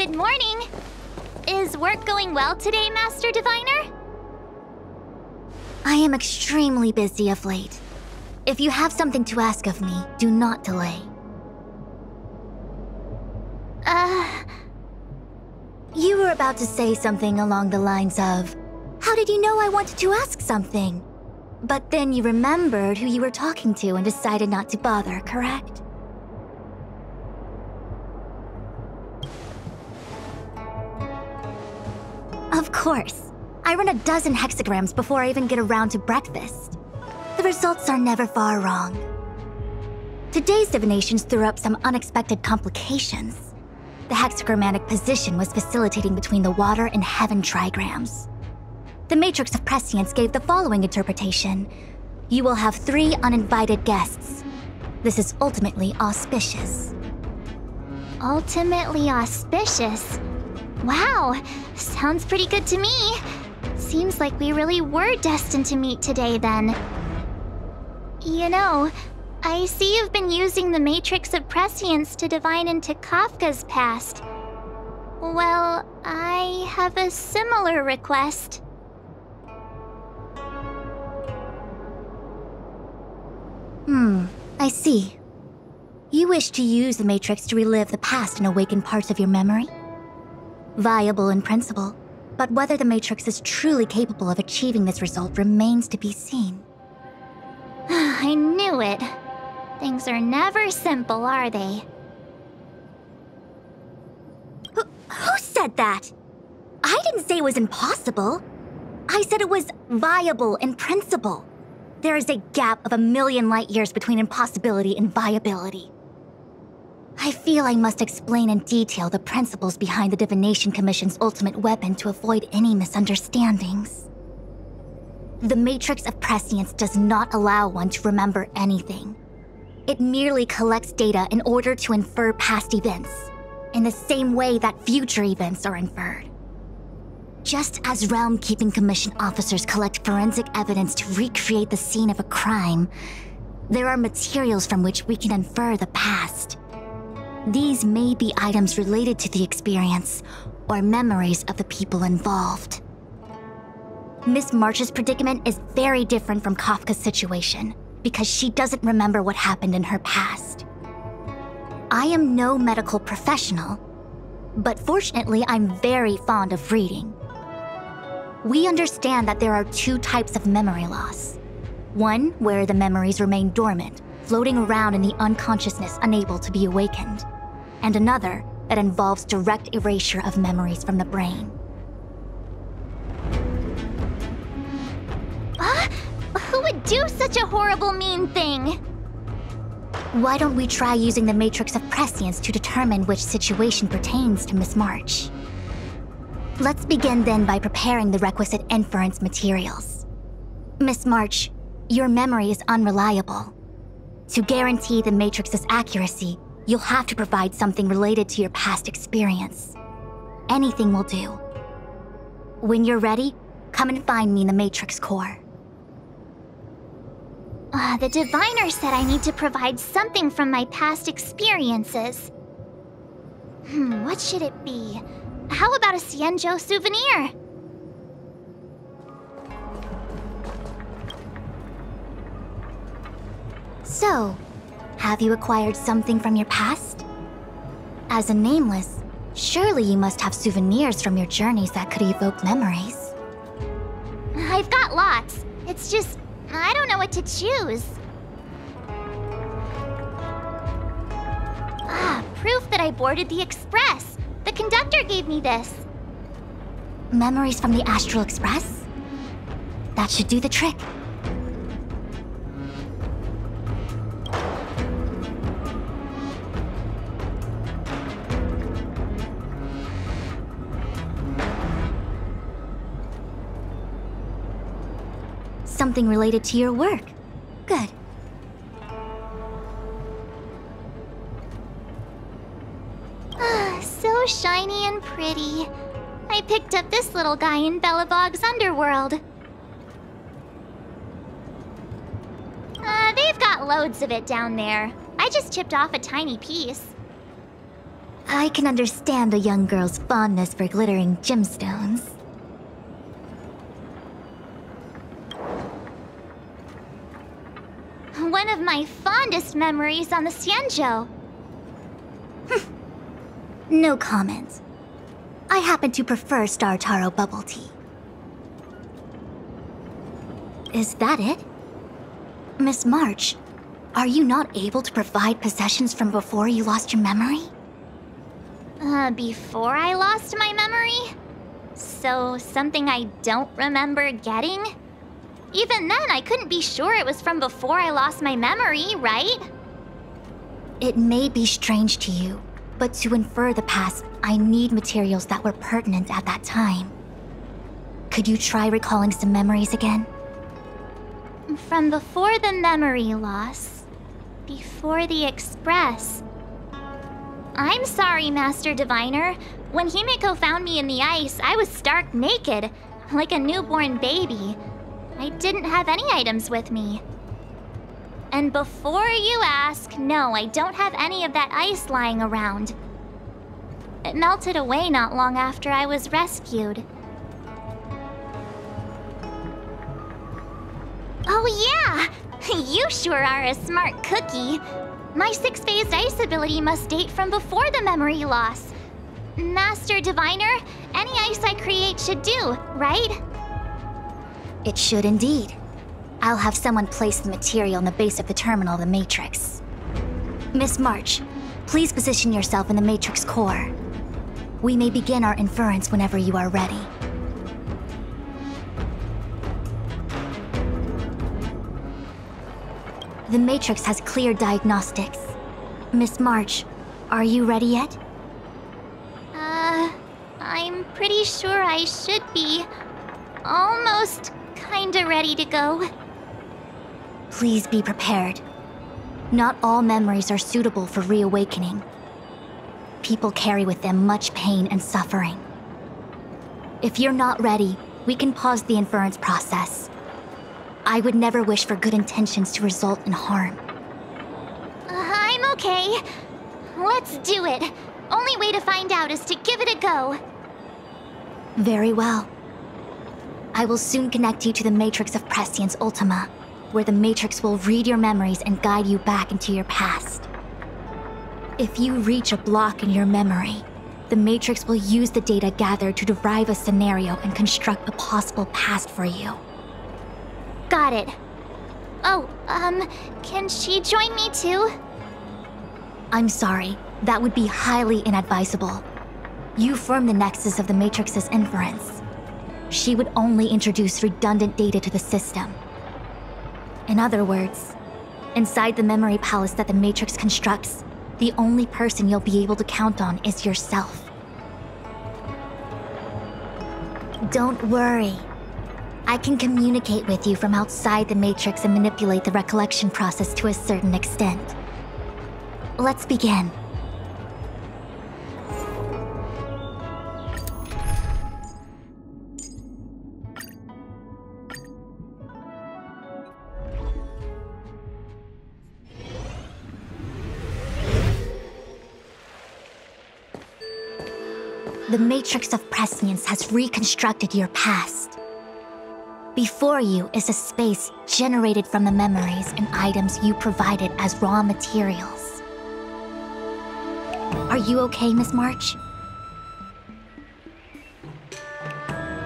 Good morning! Is work going well today, Master Diviner? I am extremely busy of late. If you have something to ask of me, do not delay. You were about to say something along the lines of, "How did you know I wanted to ask something?" But then you remembered who you were talking to and decided not to bother, correct? Of course. I run a dozen hexagrams before I even get around to breakfast. The results are never far wrong. Today's divinations threw up some unexpected complications. The hexagrammatic position was facilitating between the water and heaven trigrams. The matrix of prescience gave the following interpretation. You will have 3 uninvited guests. This is ultimately auspicious. Ultimately auspicious? Wow, sounds pretty good to me. Seems like we really were destined to meet today then. You know, I see you've been using the Matrix of Prescience to divine into Kafka's past. Well, I have a similar request. I see. You wish to use the Matrix to relive the past and awaken parts of your memory? Viable in principle, but whether the Matrix is truly capable of achieving this result remains to be seen. I knew it. Things are never simple, are they? Who said that? I didn't say it was impossible. I said it was viable in principle. There is a gap of 1,000,000 light years between impossibility and viability. I feel I must explain in detail the principles behind the Divination Commission's ultimate weapon to avoid any misunderstandings. The Matrix of Prescience does not allow one to remember anything. It merely collects data in order to infer past events, in the same way that future events are inferred. Just as Realm-Keeping Commission officers collect forensic evidence to recreate the scene of a crime, there are materials from which we can infer the past. These may be items related to the experience, or memories of the people involved. Miss March's predicament is very different from Kafka's situation, because she doesn't remember what happened in her past. I am no medical professional, but fortunately I'm very fond of reading. We understand that there are 2 types of memory loss. One where the memories remain dormant, floating around in the unconsciousness unable to be awakened, and another that involves direct erasure of memories from the brain. Who would do such a horrible, mean thing? Why don't we try using the Matrix of Prescience to determine which situation pertains to Miss March? Let's begin then by preparing the requisite inference materials. Miss March, your memory is unreliable. To guarantee the Matrix's accuracy, you'll have to provide something related to your past experience. Anything will do. When you're ready, come and find me in the Matrix core. The diviner said I need to provide something from my past experiences. What should it be? How about a Xianzhou souvenir? So, have you acquired something from your past? As a nameless, surely you must have souvenirs from your journeys that could evoke memories. I've got lots. It's just, I don't know what to choose. Proof that I boarded the express. The conductor gave me this. Memories from the Astral Express? That should do the trick. Something related to your work. Good. So shiny and pretty. I picked up this little guy in Belobog's underworld. They've got loads of it down there. I just chipped off a tiny piece. I can understand a young girl's fondness for glittering gemstones. One of my fondest memories on the Xianzhou. No comment. I happen to prefer Star Taro bubble tea. Is that it? Miss March, are you not able to provide possessions from before you lost your memory? Before I lost my memory? So, something I don't remember getting? Even then, I couldn't be sure it was from before I lost my memory, right? It may be strange to you, but to infer the past, I need materials that were pertinent at that time. Could you try recalling some memories again? From before the memory loss. Before the Express. I'm sorry, Master Diviner. When Himiko found me in the ice, I was stark naked, like a newborn baby. I didn't have any items with me. And before you ask, no, I don't have any of that ice lying around. It melted away not long after I was rescued. Oh yeah! You sure are a smart cookie. My six-phased ice ability must date from before the memory loss. Master Diviner, any ice I create should do, right? It should indeed. I'll have someone place the material in the base of the terminal of the Matrix. Miss March, please position yourself in the Matrix core. We may begin our inference whenever you are ready. The Matrix has clear diagnostics. Miss March, are you ready yet? I'm pretty sure I should be. Almost kinda ready to go. Please be prepared. Not all memories are suitable for reawakening. People carry with them much pain and suffering. If you're not ready, we can pause the inference process. I would never wish for good intentions to result in harm. I'm okay. Let's do it. Only way to find out is to give it a go. Very well. I will soon connect you to the Matrix of Prescience Ultima, where the Matrix will read your memories and guide you back into your past. If you reach a block in your memory, the Matrix will use the data gathered to derive a scenario and construct a possible past for you. Got it. Oh, can she join me too? I'm sorry, that would be highly inadvisable. You form the nexus of the Matrix's inference. She would only introduce redundant data to the system. In other words, inside the memory palace that the Matrix constructs, the only person you'll be able to count on is yourself. Don't worry. I can communicate with you from outside the Matrix and manipulate the recollection process to a certain extent. Let's begin. The Matrix of Prescience has reconstructed your past. Before you is a space generated from the memories and items you provided as raw materials. Are you okay, Miss March?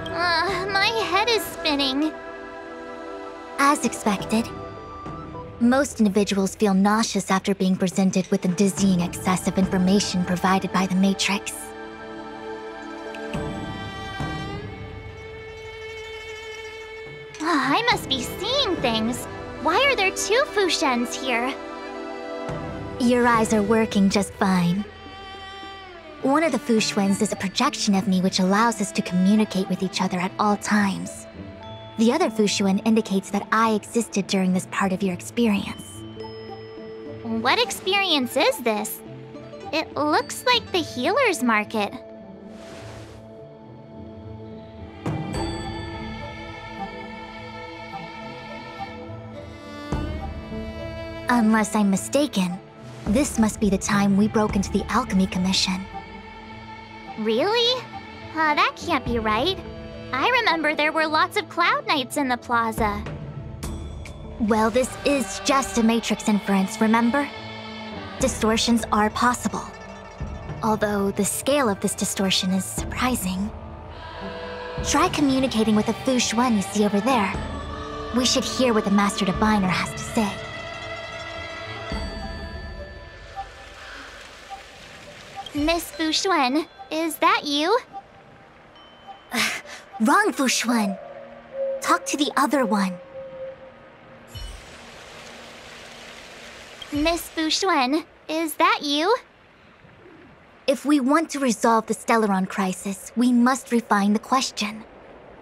My head is spinning. As expected. Most individuals feel nauseous after being presented with the dizzying excess of information provided by the Matrix. I must be seeing things. Why are there two Fushens here? Your eyes are working just fine. One of the Fushens is a projection of me which allows us to communicate with each other at all times. The other Fushuen indicates that I existed during this part of your experience. What experience is this? It looks like the healer's market. Unless I'm mistaken, this must be the time we broke into the Alchemy Commission. Really? That can't be right. I remember there were lots of Cloud Knights in the plaza. Well, this is just a Matrix inference, remember? Distortions are possible. Although the scale of this distortion is surprising. Try communicating with the Fu Xuan you see over there. We should hear what the Master Diviner has to say. Miss Fu Xuan, is that you? Wrong, Fu Xuan. Talk to the other one. Miss Fu Xuan, is that you? If we want to resolve the Stellaron crisis, we must refine the question.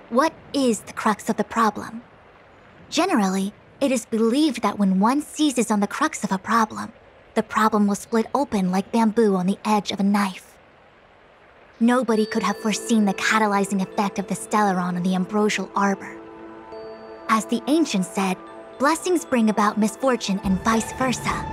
What is the crux of the problem? Generally, it is believed that when one seizes on the crux of a problem, the problem will split open like bamboo on the edge of a knife. Nobody could have foreseen the catalyzing effect of the Stellaron on the Ambrosial Arbor. As the ancients said, blessings bring about misfortune and vice versa.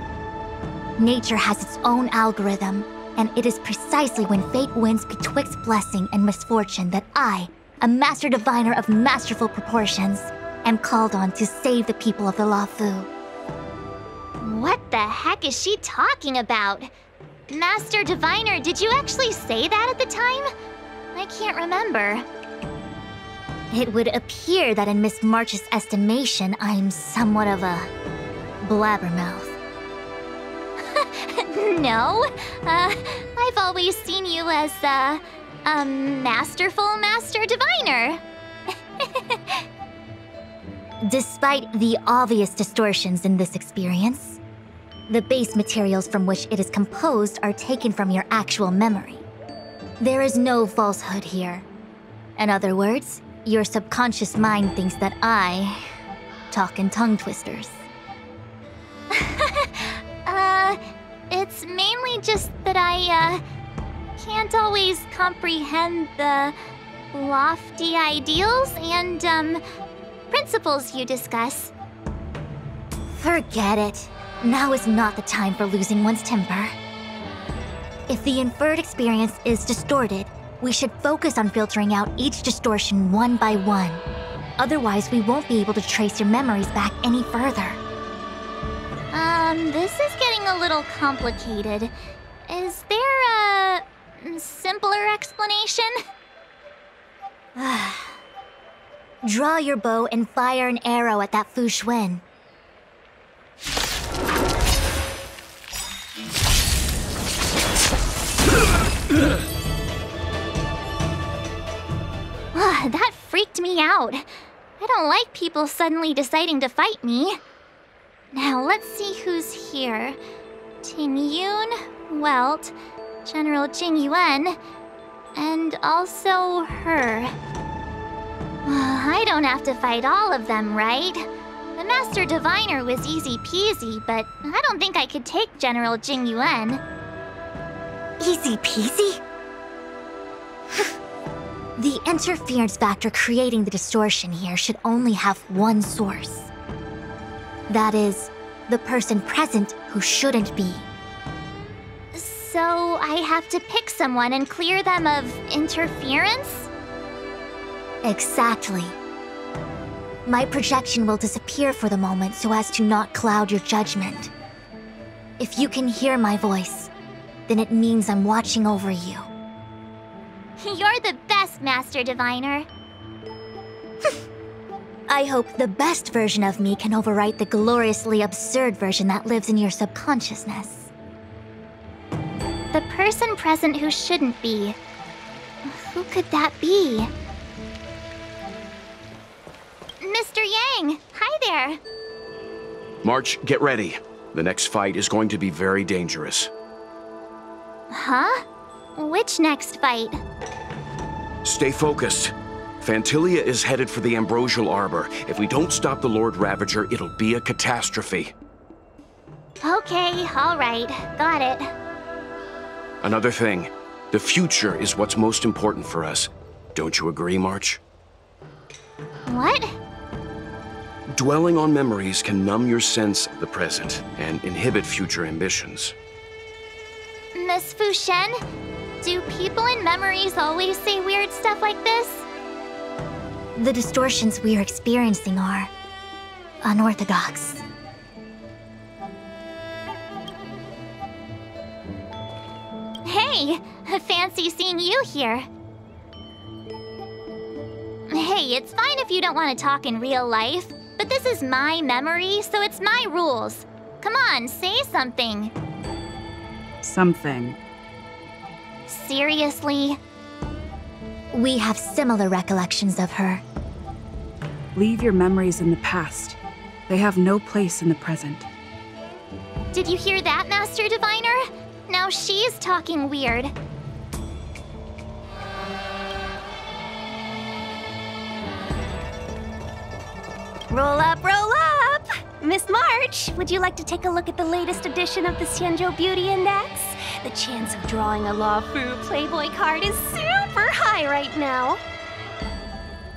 Nature has its own algorithm, and it is precisely when fate wins betwixt blessing and misfortune that I, a Master Diviner of masterful proportions, am called on to save the people of the Luofu. What the heck is she talking about? Master Diviner, did you actually say that at the time? I can't remember. It would appear that in Miss March's estimation, I'm somewhat of a blabbermouth. No, I've always seen you as a masterful Master Diviner. Despite the obvious distortions in this experience, the base materials from which it is composed are taken from your actual memory. There is no falsehood here. In other words, your subconscious mind thinks that I talk in tongue twisters. It's mainly just that I, can't always comprehend the lofty ideals and, principles you discuss. Forget it. Now is not the time for losing one's temper. If the inferred experience is distorted, we should focus on filtering out each distortion one by one. Otherwise, we won't be able to trace your memories back any further. This is getting a little complicated. Is there a simpler explanation? Draw your bow and fire an arrow at that Fu Xuan. That freaked me out. I don't like people suddenly deciding to fight me. Now let's see who's here. Ting Yun, Welt, General Jing Yuan, and also her. I don't have to fight all of them, right? The Master Diviner was easy peasy, but I don't think I could take General Jing Yuan. Easy peasy? The interference factor creating the distortion here should only have one source. That is, the person present who shouldn't be. So I have to pick someone and clear them of interference? Exactly. My projection will disappear for the moment so as to not cloud your judgment. If you can hear my voice, then it means I'm watching over you. You're the best, Master Diviner. I hope the best version of me can overwrite the gloriously absurd version that lives in your subconsciousness. The person present who shouldn't be. Who could that be? Mr. Yang! Hi there! March, get ready. The next fight is going to be very dangerous. Huh? Which next fight? Stay focused. Phantilia is headed for the Ambrosial Arbor. If we don't stop the Lord Ravager, it'll be a catastrophe. Okay, alright. Got it. Another thing. The future is what's most important for us. Don't you agree, March? What? Dwelling on memories can numb your sense of the present and inhibit future ambitions. Miss Fu Shen? Do people in memories always say weird stuff like this? The distortions we are experiencing are unorthodox. Hey, fancy seeing you here. Hey, it's fine if you don't want to talk in real life, but this is my memory, so it's my rules. Come on, say something. Something. Seriously? We have similar recollections of her. Leave your memories in the past. They have no place in the present. Did you hear that, Master Diviner? Now she's talking weird. Roll up, roll up! Miss March, would you like to take a look at the latest edition of the Xianzhou Beauty Index? The chance of drawing a Luofu Playboy card is super high right now.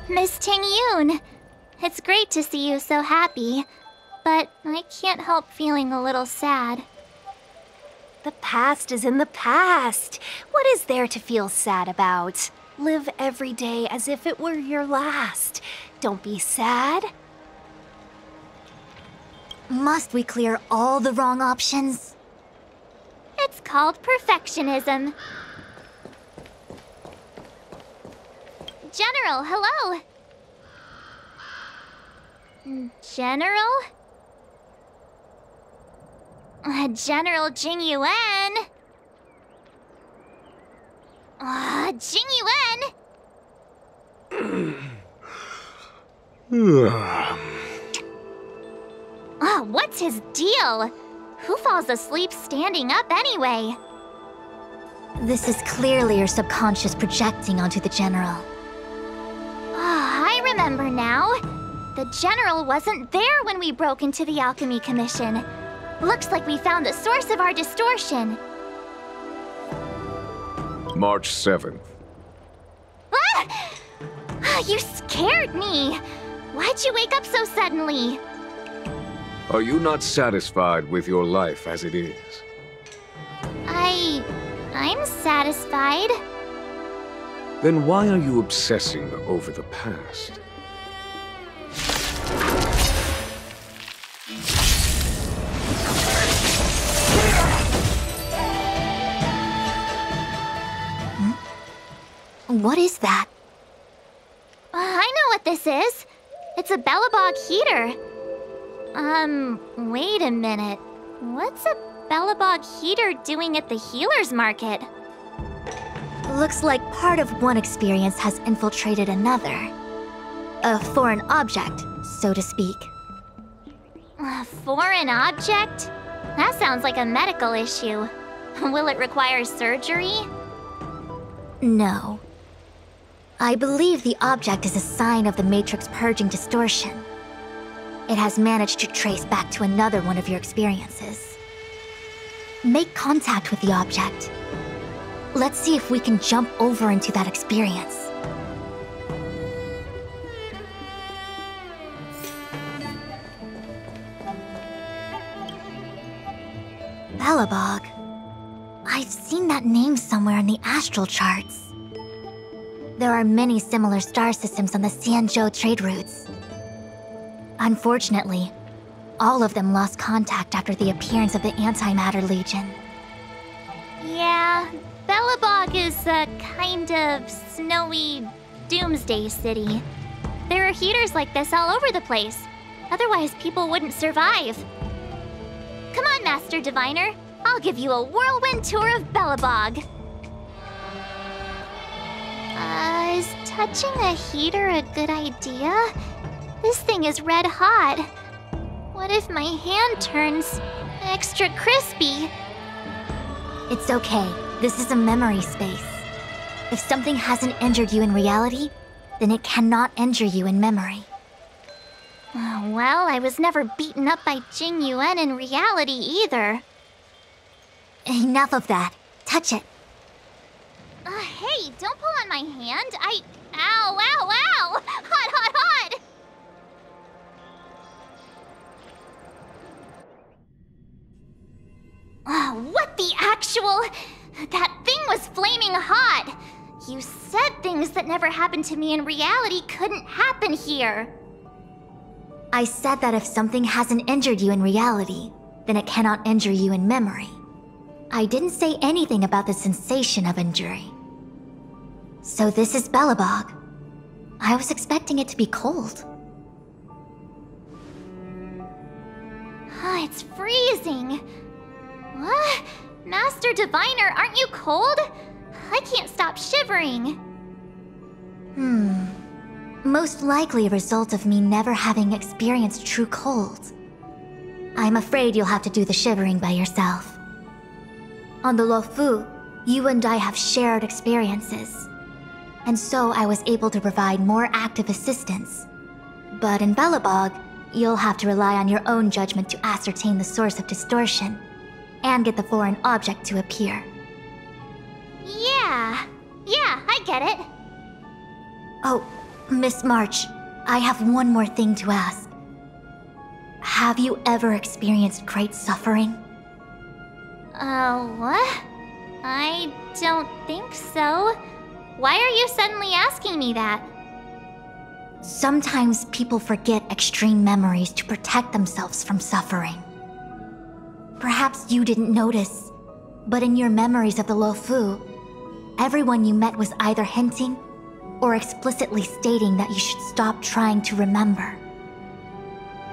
Miss Tingyun, it's great to see you so happy, but I can't help feeling a little sad. The past is in the past. What is there to feel sad about? Live every day as if it were your last. Don't be sad. Must we clear all the wrong options? It's called perfectionism. General, hello! General? General Jingyuan? Jingyuan? What's his deal? Who falls asleep standing up anyway? This is clearly your subconscious projecting onto the General. I remember now. The General wasn't there when we broke into the Alchemy Commission. Looks like we found the source of our distortion. March 7th. Ah! You scared me! Why'd you wake up so suddenly? Are you not satisfied with your life as it is? I'm satisfied. Then why are you obsessing over the past? What is that? I know what this is. It's a Bellabog heater. Wait a minute. What's a Bellabog heater doing at the healer's market? Looks like part of one experience has infiltrated another. A foreign object, so to speak. A foreign object? That sounds like a medical issue. Will it require surgery? No. I believe the object is a sign of the Matrix purging distortion. It has managed to trace back to another one of your experiences. Make contact with the object. Let's see if we can jump over into that experience. Bellabog. I've seen that name somewhere in the astral charts. There are many similar star systems on the Xianzhou trade routes. Unfortunately, all of them lost contact after the appearance of the Antimatter Legion. Yeah, Bellabog is a kind of snowy doomsday city. There are heaters like this all over the place. Otherwise, people wouldn't survive. Come on, Master Diviner. I'll give you a whirlwind tour of Bellabog. Is touching a heater a good idea? This thing is red hot. What if my hand turns extra crispy? It's okay. This is a memory space. If something hasn't injured you in reality, then it cannot injure you in memory. Well, I was never beaten up by Jing Yuan in reality either. Enough of that. Touch it. Hey, don't pull on my hand. Ow, ow, ow! Hot, hot, hot! What the actual... That thing was flaming hot. You said things that never happened to me in reality couldn't happen here. I said that if something hasn't injured you in reality, then it cannot injure you in memory. I didn't say anything about the sensation of injury. So this is Belobog. I was expecting it to be cold. It's freezing. What? Master Diviner, aren't you cold? I can't stop shivering. Most likely a result of me never having experienced true cold. I'm afraid you'll have to do the shivering by yourself. On the Luofu, you and I have shared experiences, and so I was able to provide more active assistance. But in Belobog, you'll have to rely on your own judgment to ascertain the source of distortion, and get the foreign object to appear. Yeah, I get it. Oh, Miss March, I have one more thing to ask. Have you ever experienced great suffering? What? I don't think so. Why are you suddenly asking me that? Sometimes people forget extreme memories to protect themselves from suffering. Perhaps you didn't notice, but in your memories of the Luofu, everyone you met was either hinting or explicitly stating that you should stop trying to remember.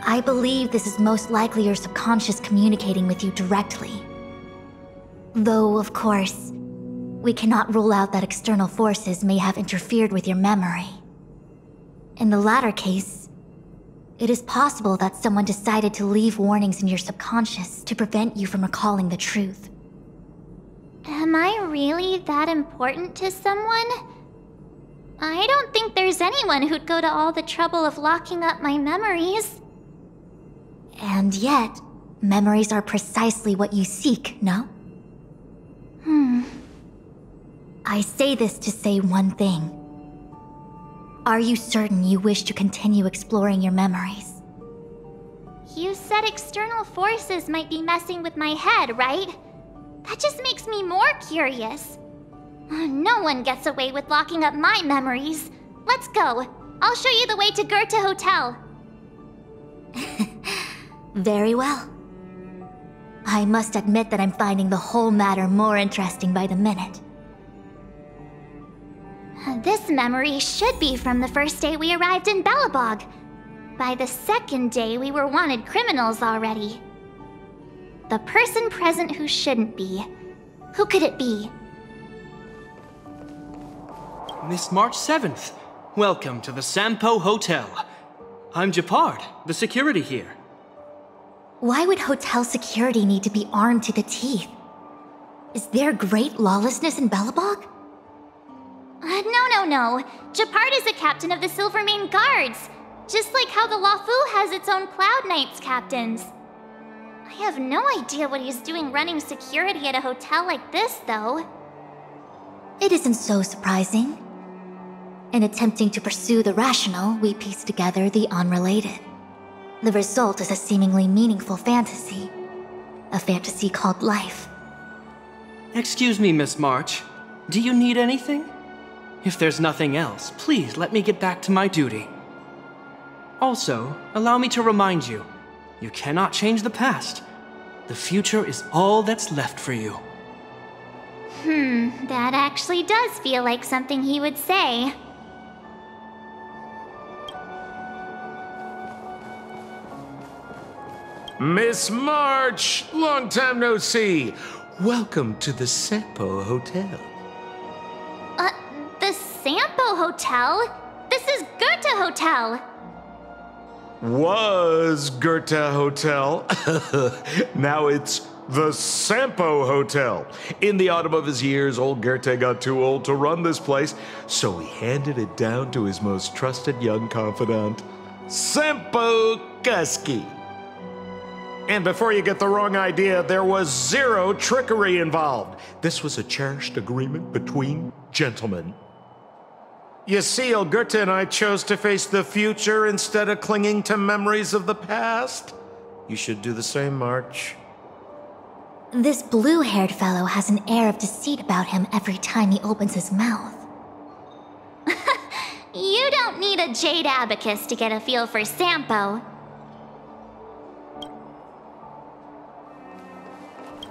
I believe this is most likely your subconscious communicating with you directly. Though, of course, we cannot rule out that external forces may have interfered with your memory. In the latter case, it is possible that someone decided to leave warnings in your subconscious to prevent you from recalling the truth. Am I really that important to someone? I don't think there's anyone who'd go to all the trouble of locking up my memories. And yet, memories are precisely what you seek, no? I say this to say one thing. Are you certain you wish to continue exploring your memories? You said external forces might be messing with my head, right? That just makes me more curious. No one gets away with locking up my memories. Let's go. I'll show you the way to Goethe Hotel. Very well. I must admit that I'm finding the whole matter more interesting by the minute. This memory should be from the first day we arrived in Belobog. By the second day, we were wanted criminals already. The person present who shouldn't be. Who could it be? Miss March 7th, welcome to the Sampo Hotel. I'm Japard, the security here. Why would hotel security need to be armed to the teeth? Is there great lawlessness in Belobog? No. Japard is a captain of the Silvermane Guards. Just like how the Luofu has its own Cloud Knights captains. I have no idea what he's doing running security at a hotel like this, though. It isn't so surprising. In attempting to pursue the rational, we piece together the unrelated. The result is a seemingly meaningful fantasy. A fantasy called life. Excuse me, Miss March. Do you need anything? If there's nothing else, please let me get back to my duty. Also, allow me to remind you, you cannot change the past. The future is all that's left for you. That actually does feel like something he would say. Miss March! Long time no see. Welcome to the Sampo Hotel. The Sampo Hotel? This is Goethe Hotel. Was Goethe Hotel. Now it's the Sampo Hotel. In the autumn of his years, old Goethe got too old to run this place, so he handed it down to his most trusted young confidant, Sampo Kuski. And before you get the wrong idea, there was zero trickery involved. This was a cherished agreement between gentlemen. You see, old Goethe and I chose to face the future instead of clinging to memories of the past. You should do the same, March. This blue-haired fellow has an air of deceit about him every time he opens his mouth. You don't need a jade abacus to get a feel for Sampo.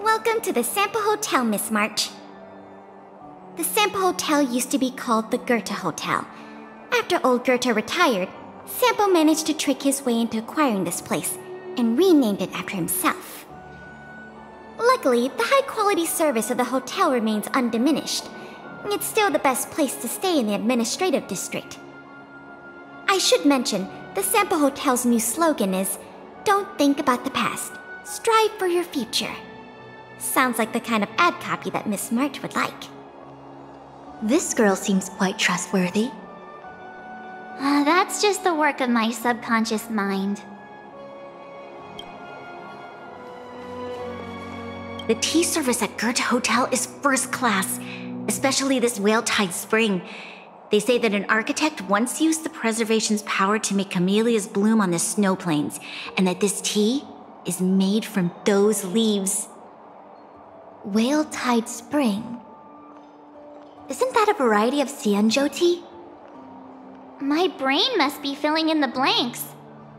Welcome to the Sampo Hotel, Miss March. The Sampo Hotel used to be called the Goethe Hotel. After old Goethe retired, Sampo managed to trick his way into acquiring this place and renamed it after himself. Luckily, the high-quality service of the hotel remains undiminished. It's still the best place to stay in the administrative district. I should mention, the Sampo Hotel's new slogan is, "Don't think about the past, strive for your future." Sounds like the kind of ad copy that Miss March would like. This girl seems quite trustworthy. That's just the work of my subconscious mind. The tea service at Goethe Hotel is first class, especially this Whale-Tide Spring. They say that an architect once used the preservation's power to make camellias bloom on the snow plains, and that this tea is made from those leaves. Whale-Tide Spring? Isn't that a variety of Xianzhou tea? My brain must be filling in the blanks.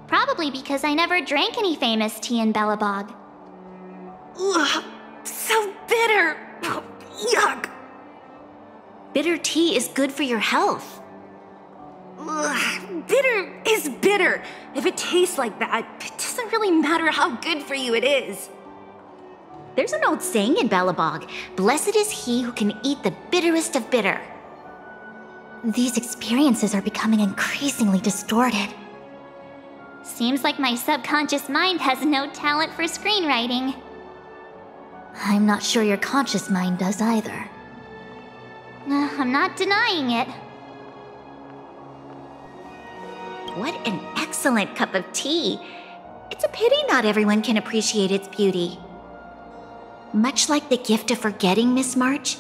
Probably because I never drank any famous tea in Belobog. Ugh, so bitter! Yuck! Bitter tea is good for your health. Ugh, bitter is bitter. If it tastes like that, it doesn't really matter how good for you it is. There's an old saying in Belobog, "Blessed is he who can eat the bitterest of bitter." These experiences are becoming increasingly distorted. Seems like my subconscious mind has no talent for screenwriting. I'm not sure your conscious mind does either. I'm not denying it. What an excellent cup of tea. It's a pity not everyone can appreciate its beauty. Much like the gift of forgetting, Miss March,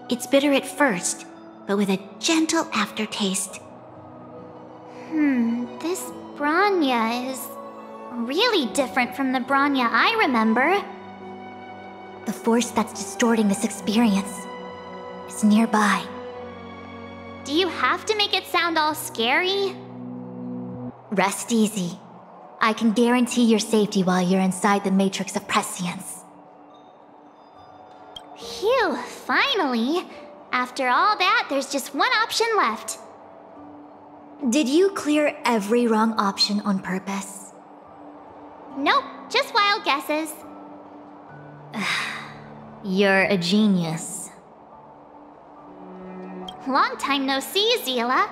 it's bitter at first, but with a gentle aftertaste. This Bronya is really different from the Bronya I remember. The force that's distorting this experience is nearby. Do you have to make it sound all scary? Rest easy. I can guarantee your safety while you're inside the matrix of prescience. Phew, finally. After all that, there's just one option left. Did you clear every wrong option on purpose? Nope, just wild guesses. You're a genius. Long time no see, Zila.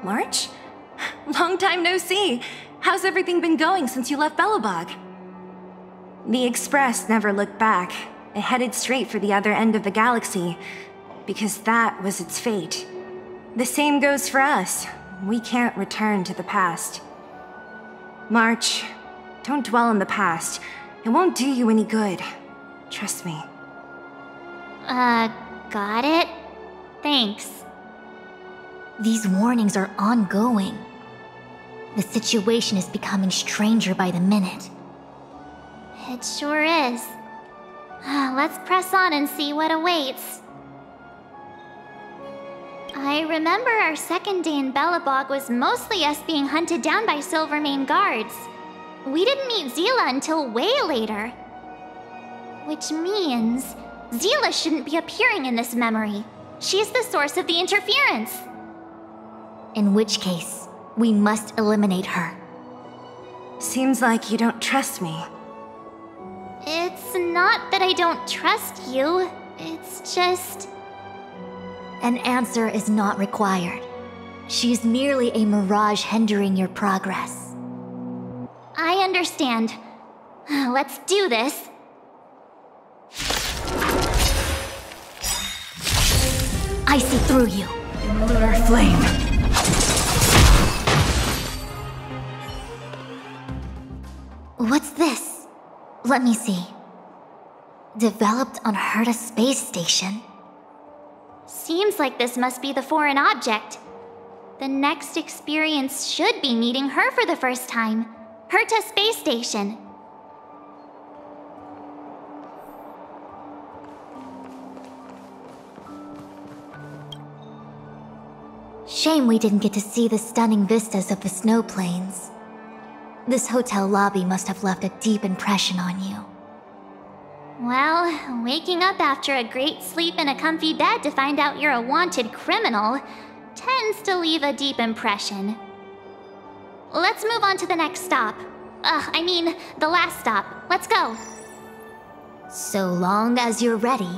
March? Long time no see. How's everything been going since you left Belobog? The Express never looked back. It headed straight for the other end of the galaxy, because that was its fate. The same goes for us. We can't return to the past. March, don't dwell on the past. It won't do you any good. Trust me. Got it? Thanks. These warnings are ongoing. The situation is becoming stranger by the minute. It sure is. Let's press on and see what awaits. I remember our second day in Belobog was mostly us being hunted down by Silvermane guards. We didn't meet Zila until way later. Which means Zila shouldn't be appearing in this memory. She's the source of the interference. In which case, we must eliminate her. Seems like you don't trust me. It's not that I don't trust you. It's just... An answer is not required. She's merely a mirage hindering your progress. I understand. Let's do this. I see through you. In lunar flame. What's this? Let me see. Developed on Herta Space Station. Seems like this must be the foreign object. The next experience should be meeting her for the first time. Herta Space Station. Shame we didn't get to see the stunning vistas of the snow plains. This hotel lobby must have left a deep impression on you. Well, waking up after a great sleep in a comfy bed to find out you're a wanted criminal tends to leave a deep impression. Let's move on to the next stop. The last stop. Let's go. So long as you're ready.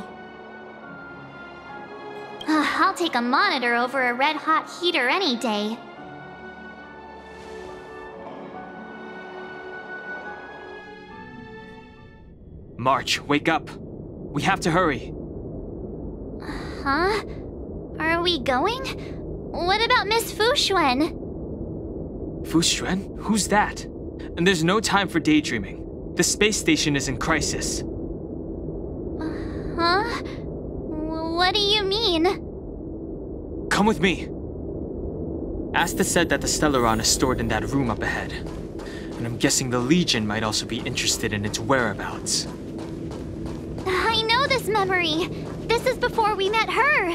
I'll take a monitor over a red-hot heater any day. March, wake up. We have to hurry. Huh? Are we going? What about Miss Fuxuan? Fuxuan? Who's that? And there's no time for daydreaming. The space station is in crisis. Huh? What do you mean? Come with me. Asta said that the Stellaron is stored in that room up ahead. And I'm guessing the Legion might also be interested in its whereabouts. I know this memory. This is before we met her.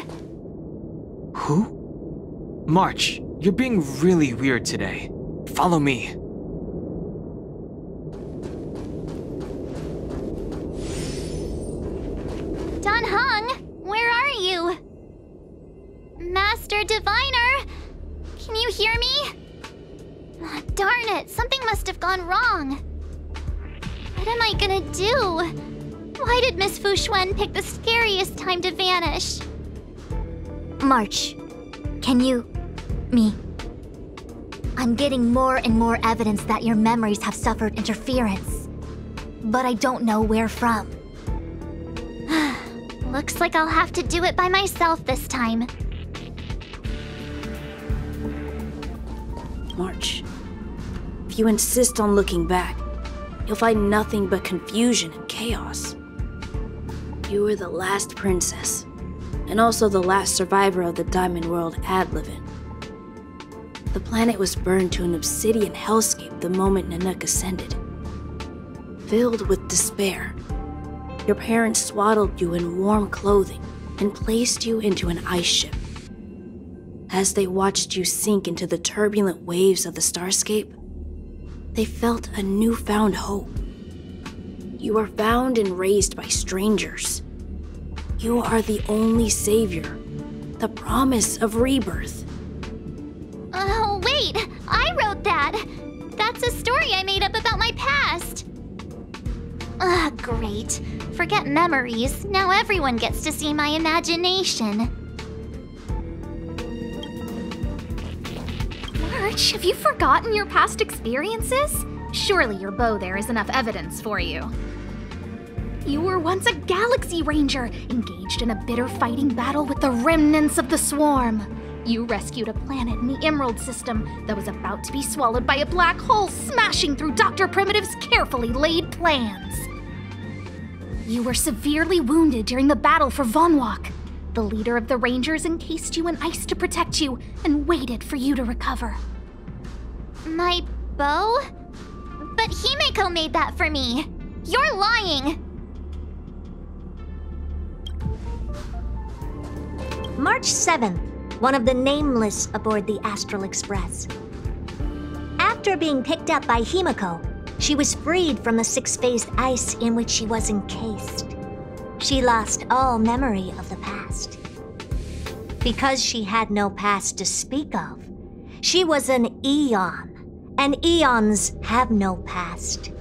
Who? March, you're being really weird today. Follow me. Dan Heng, where are you? Master Diviner, can you hear me? Darn it, something must have gone wrong. What am I gonna do? Why did Miss Fuxuan pick the scariest time to vanish? March, can you... me? I'm getting more and more evidence that your memories have suffered interference. But I don't know where from. Looks like I'll have to do it by myself this time. March, if you insist on looking back, you'll find nothing but confusion and chaos. You were the last princess, and also the last survivor of the Diamond World Adlivin. The planet was burned to an obsidian hellscape the moment Nanook ascended. Filled with despair, your parents swaddled you in warm clothing and placed you into an ice ship. As they watched you sink into the turbulent waves of the starscape, they felt a newfound hope. You were found and raised by strangers. You are the only savior, the promise of rebirth. Oh, wait! I wrote that! That's a story I made up about my past! Great. Forget memories. Now everyone gets to see my imagination. March, have you forgotten your past experiences? Surely your bow there is enough evidence for you. You were once a Galaxy Ranger, engaged in a bitter fighting battle with the remnants of the Swarm. You rescued a planet in the Emerald System that was about to be swallowed by a black hole, smashing through Dr. Primitive's carefully laid plans. You were severely wounded during the battle for Vonwalk. The leader of the Rangers encased you in ice to protect you and waited for you to recover. My bow? But Himeko made that for me. You're lying! March 7th, one of the nameless aboard the Astral Express. After being picked up by Himeko, she was freed from the six-phased ice in which she was encased. She lost all memory of the past. Because she had no past to speak of, she was an Eon, and Eons have no past.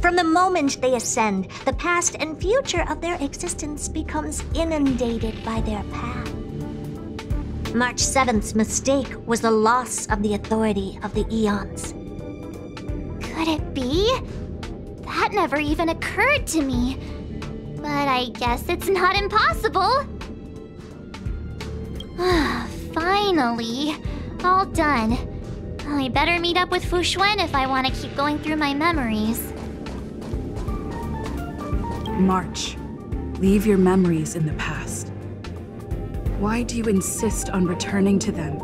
From the moment they ascend, the past and future of their existence becomes inundated by their path. March 7th's mistake was the loss of the authority of the Eons. Could it be? That never even occurred to me. But I guess it's not impossible. Finally. All done. I better meet up with Fuxuan if I want to keep going through my memories. March, leave your memories in the past. Why do you insist on returning to them?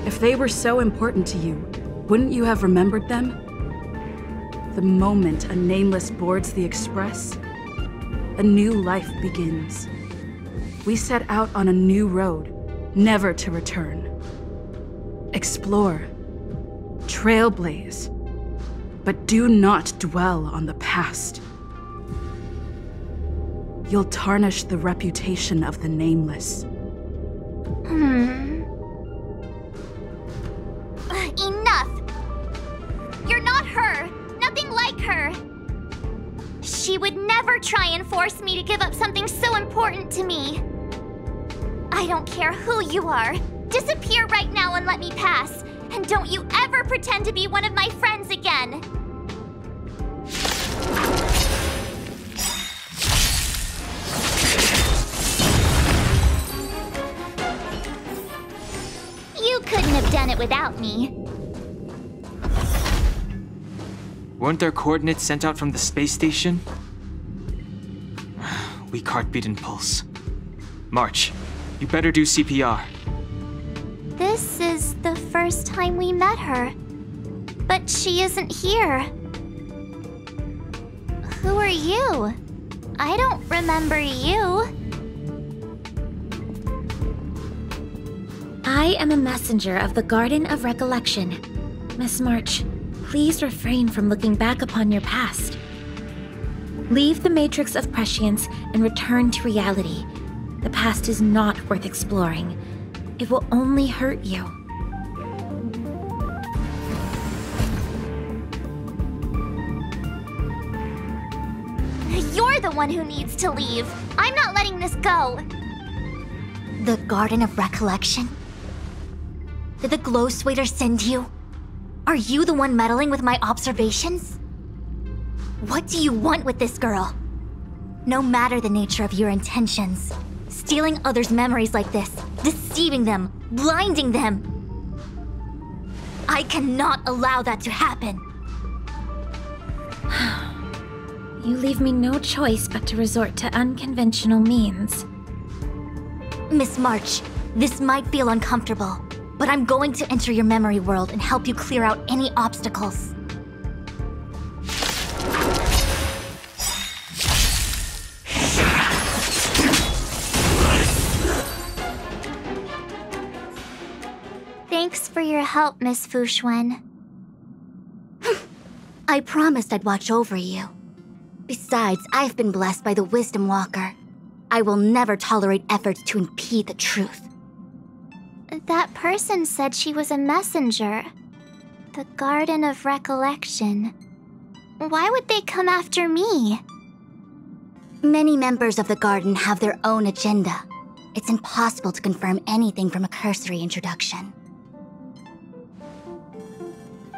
If they were so important to you, wouldn't you have remembered them? The moment a nameless boards the Express, a new life begins. We set out on a new road, never to return. Explore. Trailblaze. But do not dwell on the past. You'll tarnish the reputation of the Nameless. Enough! You're not her! Nothing like her! She would never try and force me to give up something so important to me. I don't care who you are. Disappear right now and let me pass. And don't you ever pretend to be one of my friends again. You couldn't have done it without me. Weren't there coordinates sent out from the space station? Weak heartbeat and pulse. March, you better do CPR. This is the first time we met her. But she isn't here. Who are you? I don't remember you. I am a messenger of the Garden of Recollection. Miss March, please refrain from looking back upon your past. Leave the matrix of prescience and return to reality. The past is not worth exploring. It will only hurt you. You're the one who needs to leave. I'm not letting this go. The Garden of Recollection? Did the Glow Swader send you? Are you the one meddling with my observations? What do you want with this girl? No matter the nature of your intentions, stealing others' memories like this, deceiving them, blinding them, I cannot allow that to happen. You leave me no choice but to resort to unconventional means. Miss March, this might feel uncomfortable, but I'm going to enter your memory world and help you clear out any obstacles. Thanks for your help, Miss Fuxuan. I promised I'd watch over you. Besides, I've been blessed by the Wisdom Walker. I will never tolerate efforts to impede the truth. That person said she was a messenger. The Garden of Recollection. Why would they come after me? Many members of the Garden have their own agenda. It's impossible to confirm anything from a cursory introduction.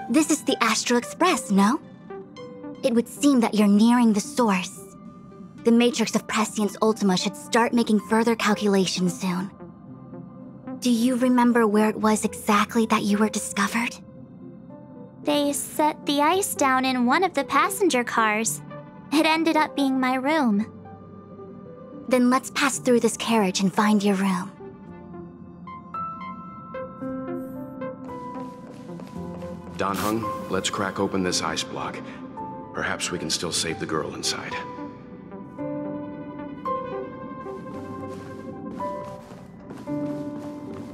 This is the Astral Express, no? It would seem that you're nearing the source. The Matrix of Prescience Ultima should start making further calculations soon. Do you remember where it was exactly that you were discovered? They set the ice down in one of the passenger cars. It ended up being my room. Then let's pass through this carriage and find your room. Danheng, let's crack open this ice block. Perhaps we can still save the girl inside.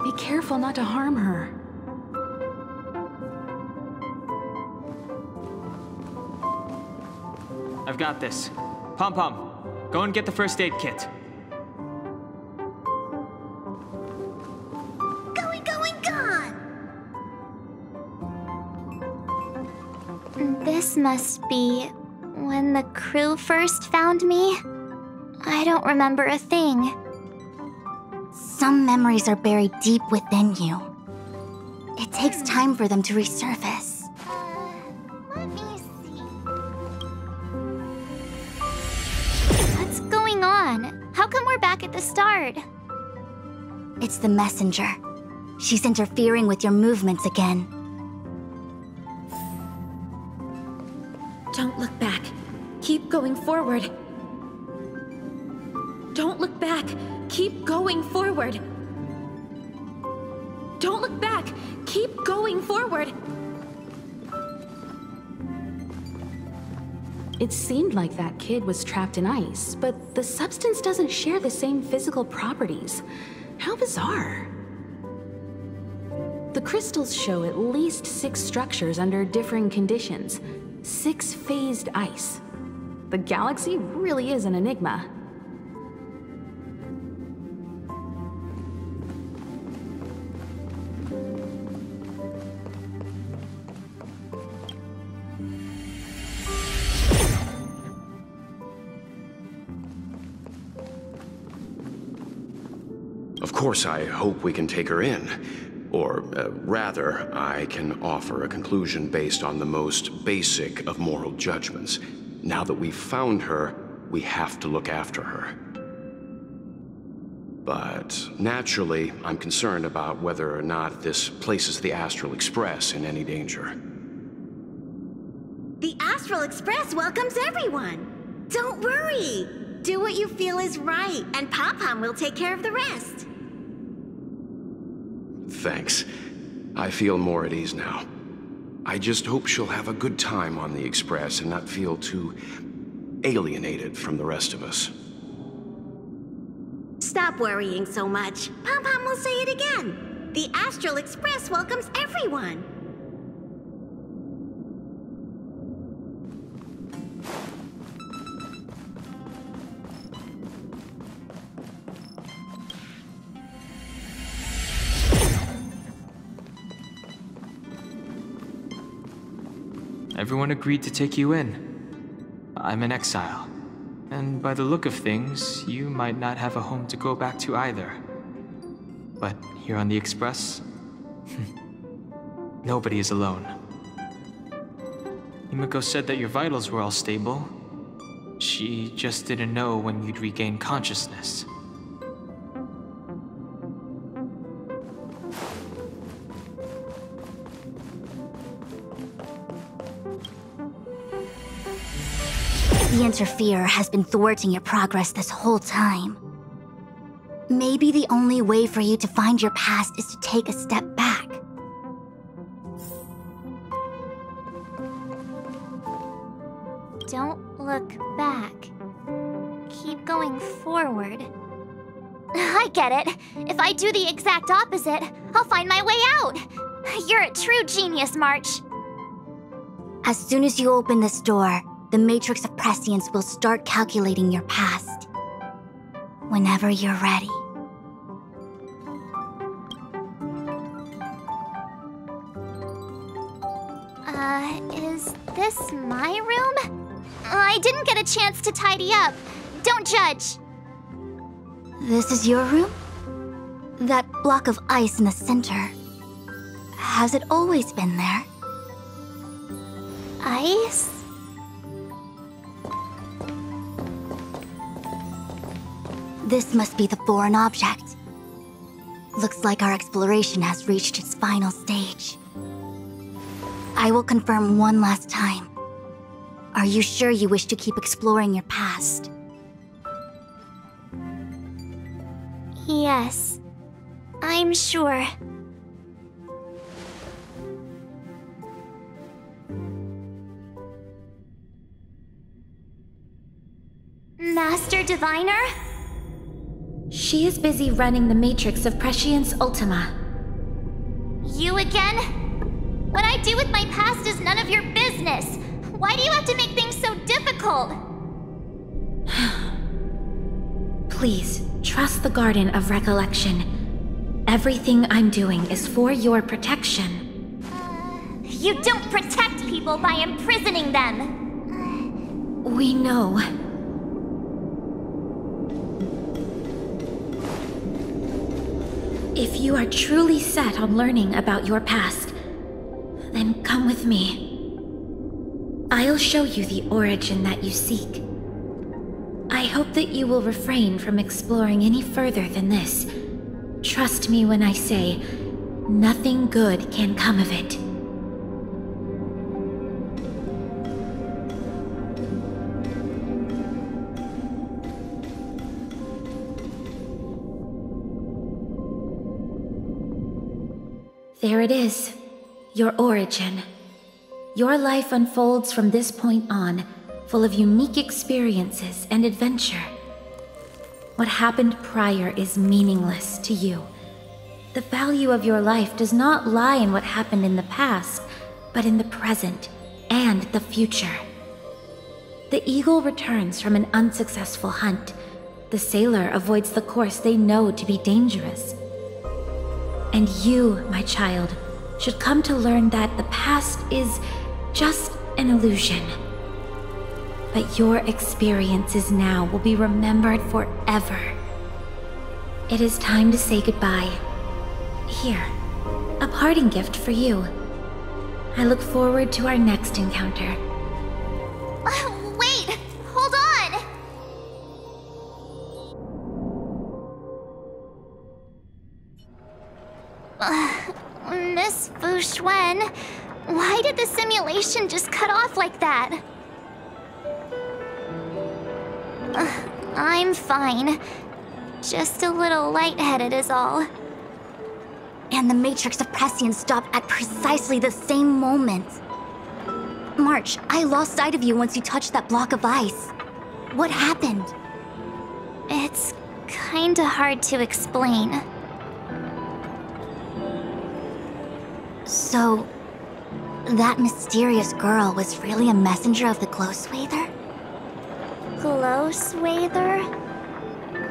Be careful not to harm her. I've got this. Pom-Pom, go and get the first aid kit. Going, gone! This must be when the crew first found me. I don't remember a thing. Some memories are buried deep within you. It takes time for them to resurface. Let me see. What's going on? How come we're back at the start? It's the messenger. She's interfering with your movements again. Don't look back. Keep going forward. Don't look back. Keep going forward. Don't look back. Keep going forward. It seemed like that kid was trapped in ice, but the substance doesn't share the same physical properties. How bizarre. The crystals show at least 6 structures under differing conditions. 6 phased ice. The galaxy really is an enigma. Of course, I hope we can take her in. Or, rather, I can offer a conclusion based on the most basic of moral judgments. Now that we've found her, we have to look after her. But naturally, I'm concerned about whether or not this places the Astral Express in any danger. The Astral Express welcomes everyone. Don't worry. Do what you feel is right, and Pop-Pom will take care of the rest. Thanks. I feel more at ease now. I just hope she'll have a good time on the Express and not feel too alienated from the rest of us. Stop worrying so much. Pom-Pom will say it again. The Astral Express welcomes everyone. Everyone agreed to take you in. I'm in exile. And by the look of things, you might not have a home to go back to either. But here on the Express, nobody is alone. Himiko said that your vitals were all stable. She just didn't know when you'd regain consciousness. The Interferer has been thwarting your progress this whole time. Maybe the only way for you to find your past is to take a step back. Don't look back. Keep going forward. I get it. If I do the exact opposite, I'll find my way out. You're a true genius, March. As soon as you open this door, the Matrix of Prescience will start calculating your past. Whenever you're ready. Is this my room? I didn't get a chance to tidy up. Don't judge. This is your room? That block of ice in the center. Has it always been there? Ice? This must be the foreign object. Looks like our exploration has reached its final stage. I will confirm one last time. Are you sure you wish to keep exploring your past? Yes, I'm sure. Master Diviner? She is busy running the Matrix of Prescience Ultima. You again? What I do with my past is none of your business. Why do you have to make things so difficult? Please, trust the Garden of Recollection. Everything I'm doing is for your protection. You don't protect people by imprisoning them. We know. If you are truly set on learning about your past, then come with me. I'll show you the origin that you seek. I hope that you will refrain from exploring any further than this. Trust me when I say, nothing good can come of it. There it is, your origin. Your life unfolds from this point on, full of unique experiences and adventure. What happened prior is meaningless to you. The value of your life does not lie in what happened in the past, but in the present and the future. The eagle returns from an unsuccessful hunt. The sailor avoids the course they know to be dangerous. And you, my child, should come to learn that the past is just an illusion. But your experiences now will be remembered forever. It is time to say goodbye. Here, a parting gift for you. I look forward to our next encounter. Wait! Hold on! Miss Fu Xuan, why did the simulation just cut off like that? I'm fine. Just a little lightheaded is all. And the Matrix of Prescience stopped at precisely the same moment. March, I lost sight of you once you touched that block of ice. What happened? It's kinda hard to explain. So, that mysterious girl was really a messenger of the Glow Swather? Glow Swather?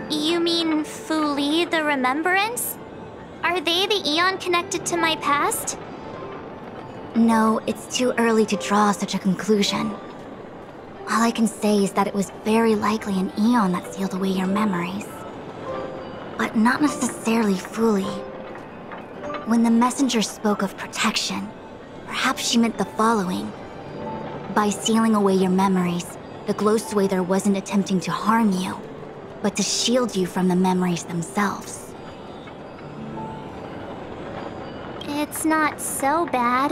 You mean Fu Li, the Remembrance? Are they the Eon connected to my past? No, it's too early to draw such a conclusion. All I can say is that it was very likely an Eon that sealed away your memories. But not necessarily Fu Li. When the messenger spoke of protection, perhaps she meant the following. By sealing away your memories, the Glow Swather wasn't attempting to harm you, but to shield you from the memories themselves. It's not so bad.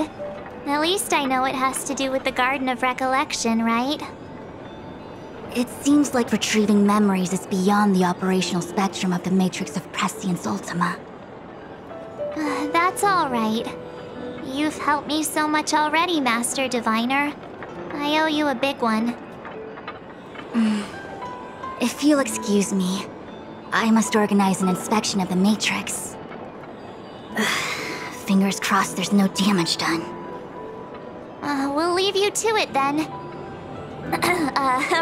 At least I know it has to do with the Garden of Recollection, right? It seems like retrieving memories is beyond the operational spectrum of the Matrix of Prescience Ultima. That's all right. You've helped me so much already, Master Diviner. I owe you a big one. If you'll excuse me, I must organize an inspection of the Matrix. Fingers crossed there's no damage done. We'll leave you to it then.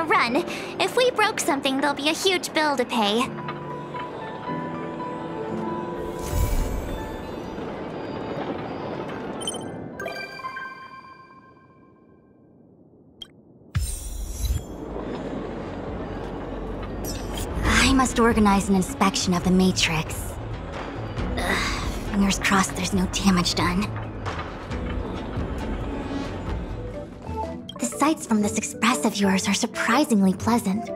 Run. If we broke something, there'll be a huge bill to pay. I must organize an inspection of the Matrix. Fingers crossed there's no damage done. The sights from this express of yours are surprisingly pleasant.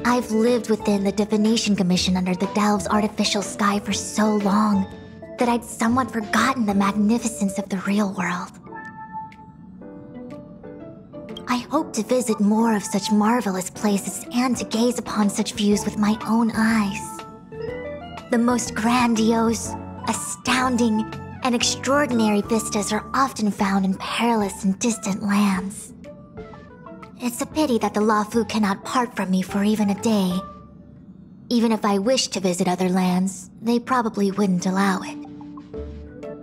I've lived within the Divination Commission under the Delve's artificial sky for so long that I'd somewhat forgotten the magnificence of the real world. I hope to visit more of such marvelous places and to gaze upon such views with my own eyes. The most grandiose, astounding, and extraordinary vistas are often found in perilous and distant lands. It's a pity that the Luofu cannot part from me for even a day. Even if I wished to visit other lands, they probably wouldn't allow it.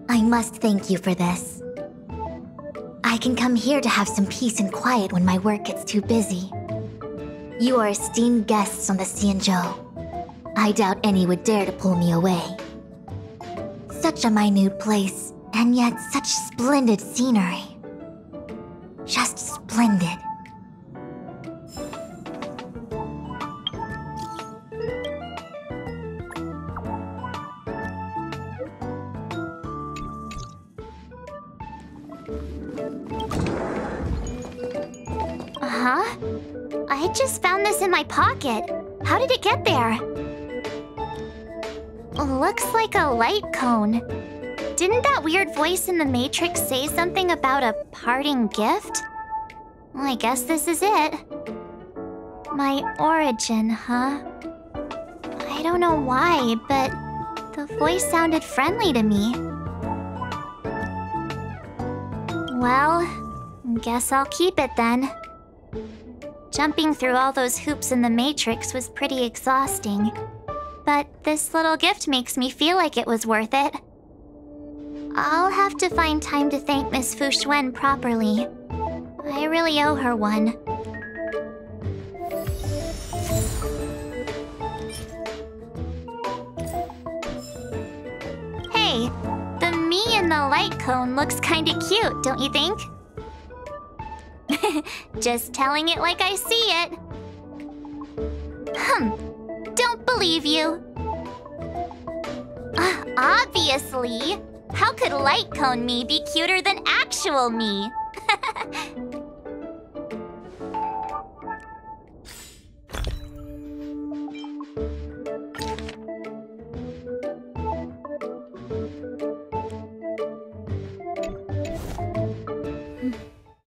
I must thank you for this. I can come here to have some peace and quiet when my work gets too busy. You are esteemed guests on the Xianzhou. I doubt any would dare to pull me away. Such a minute place, and yet such splendid scenery. Just splendid. Huh? I just found this in my pocket. How did it get there? Looks like a light cone. Didn't that weird voice in the Matrix say something about a parting gift? Well, I guess this is it. My origin, huh? I don't know why, but the voice sounded friendly to me. Well, guess I'll keep it then. Jumping through all those hoops in the Matrix was pretty exhausting. but this little gift makes me feel like it was worth it. I'll have to find time to thank Miss Fu Xuan properly. I really owe her one. Hey, the me in the light cone looks kinda cute, don't you think? Just telling it like I see it. Don't believe you. Obviously. How could light cone me be cuter than actual me?